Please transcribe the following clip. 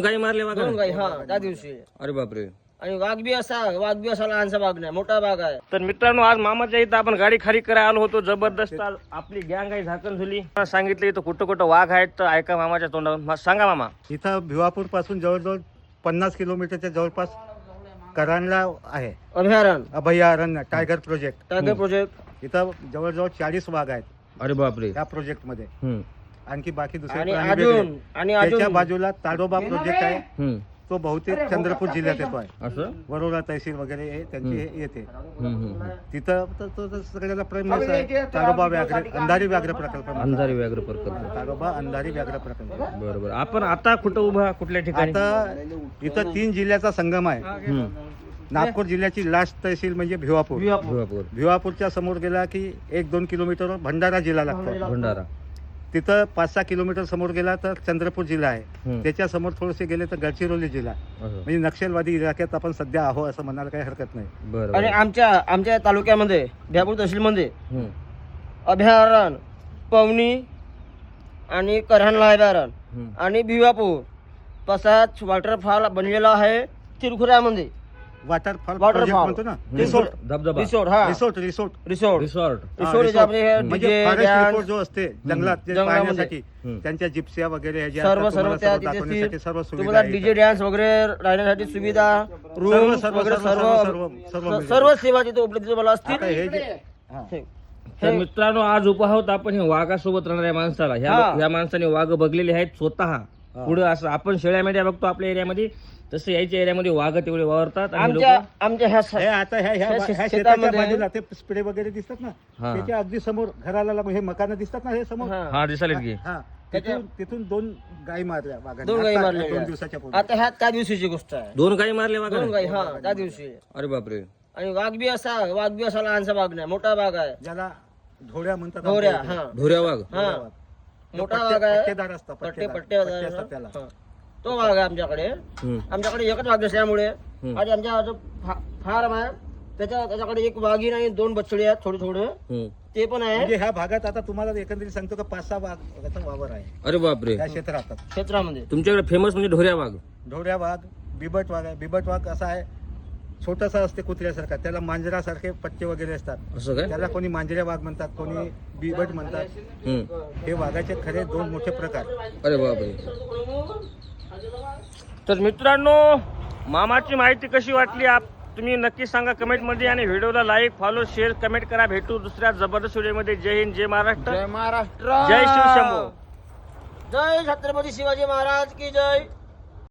गाई मारले वाघ दोन गाई हा त्या दिवशी. अरे बापरे. आणि वाघ बी असा लहानसा वाघ नाही, मोठा वाघ आहे. तर मित्रांनो, आज मामाच्या इथं आपण गाडी खाली करायला आलो होतो. जबरदस्त आज आपली गँग आहे झाकण झाली. सांगितलं इथं कुठं कुठं वाघ आहेत, तर ऐका मामाच्या तोंडावर. सांगा मामा. इथं भिवापूर पासून जवळजवळ 50 किलोमीटरच्या जवळपास कराडला आहे अभयारण्य टायगर प्रोजेक्ट. इथं जवळजवळ 40 वाघ आहेत अरे बापरे. या प्रोजेक्ट मध्ये. आणखी बाकी दुसरे आणि प्राणी अजून वेगळे. आणि त्याच्या अजून बाजूला ताडोबा प्रोजेक्ट आहे. तो बहुतेक चंद्रपूर जिल्ह्यात येतो आहे. असं. वरोरा तहसील वगैरे हे त्यांची हे येते. तिथं तो सगळ्याला प्रेमच आहे. ताडोबा व्याघ्र अंधारी व्याघ्र प्रकल्प. अंधारी व्याघ्र प्रकल्प. ताडोबा अंधारी व्याघ्र प्रकल्प. बरोबर. आपण आता कुठं उभा, कुठल्या ठिकाणी? आता इथं 3 जिल्ह्याचा संगम आहे. नागपूर जिल्ह्याची लास्ट तहसील म्हणजे भिवापूर. भिवापूरच्या समोर गेला की 1-2 किलोमीटरवर भंडारा जिल्हा लागतो. भंडारा. तिथं 5-6 किलोमीटर समोर गेला तर चंद्रपूर जिल्हा आहे. त्याच्या समोर थोडेसे गेले तर गडचिरोली जिल्हा. म्हणजे नक्षलवादी इलाक्यात आपण सध्या आहो असं म्हणायला काही हरकत नाही. बरोबर. आणि आमच्या तालुक्यामध्ये भिवापूर तहसीलमध्ये अभयारण्य, पवनी आणि करहानला अभयारण्य आणि भिवापूर तसाच वॉटरफॉल बनलेला आहे तिरखुऱ्यामध्ये. वॉटरफॉल वॉटरफॉल म्हणतो ना. रिसोर्ट धबधबा. रिसोर्ट हा resort resort resort resort. Resort याच्यामध्ये म्हणजे DJ, फॉरेस्ट dance, रिसोर्ट जो असते जंगलात जे जंगलामध्ये. पाहण्यासाठी त्यांच्या जिप्सिया वगैरे हे जे सर्व असतात, तुम्हाला त्या सर्व तिथे दाखवण्यासाठी सर्व सुविधा तुम्हाला आहेत. डीजे डॅन्स वगैरे राहण्यासाठी सुविधा, रूम वगैरे सर्व सर्व सेवा तिथे उपलब्ध तुम्हाला आता असतील. हे जे हा. तर मित्रांनो, आज उपाहत आपण हे वाघासोबत राहणाऱ्या माणसाला, ह्या माणसाने वाघ बघलेले आहेत स्वतः. पुढे असं आपण शेळ्यामध्ये बघतो आपल्या एरियामध्ये, तसं याच्या एरियामध्ये वाघ तेवढे वावरतात. आणि आमच्या हे आता ह्या शेताच्या बाजूला ते स्प्रे वगैरे दिसतात ना, हा. त्याच्या अगदी समोर घराला लागून हे मकान दिसतात ना, हे समोर. हा दिसायला की. हा तिथून 2 गाई मारल्या वाघाने. 2 गाई आता मारल्या 2 दिवसाच्या पूर्वी. आता ह्या त्या दिवशीची गोष्ट आहे. 2 गाई मारले वाघ. 2 गाई हा त्या दिवशी. अरे बापरे. आणि वाघ बी असा लहानसा वाघ नाही, मोठा वाघ आहे. ज्याला ढोऱ्या म्हणतात. ढोऱ्या हा ढोऱ्या वाघ. हा मोठा वाघ आहे. पट्टेदार असतात. पट्टे असतात त्याला. तो वाघ आहे आमच्याकडे. आमच्याकडे एकच वाघ असल्यामुळे आणि आमच्या फार्म आहे त्याच्याकडे एक वाघीण आणि 2 बछडे आहेत थोडे ते पण आहे. म्हणजे ह्या भागात आता तुम्हाला एकंदरीत सांगतो का 5-6 वाघाचा वावर आहे अरे बापरे. त्या क्षेत्रामध्ये. तुमच्याकडे फेमस म्हणजे ढोऱ्या वाघ. ढोऱ्या वाघ, बिबट वाघ आहे. बिबट वाघ असा आहे, छोटासा असते कुत्र्यासारखा. त्याला मांजरासारखे पट्टे वगैरे असतात. असं काय? त्याला कोणी मांजऱ्या वाघ म्हणतात, कोणी बिबट म्हणतात. हे वाघाचे खरे 2 मोठे प्रकार. अरे बापरे. तर मित्रांनो, मामाची माहिती कशी वाटली तुम्ही नक्की सांगा कमेंट मध्ये. आणि व्हिडिओला लाईक, फॉलो, शेअर, कमेंट करा. भेटू दुसऱ्या जबरदस्त व्हिडिओमध्ये. जय हिंद, जय महाराष्ट्र, जय महाराष्ट्र, जय शिवशंभो, जय छत्रपती शिवाजी महाराज की जय.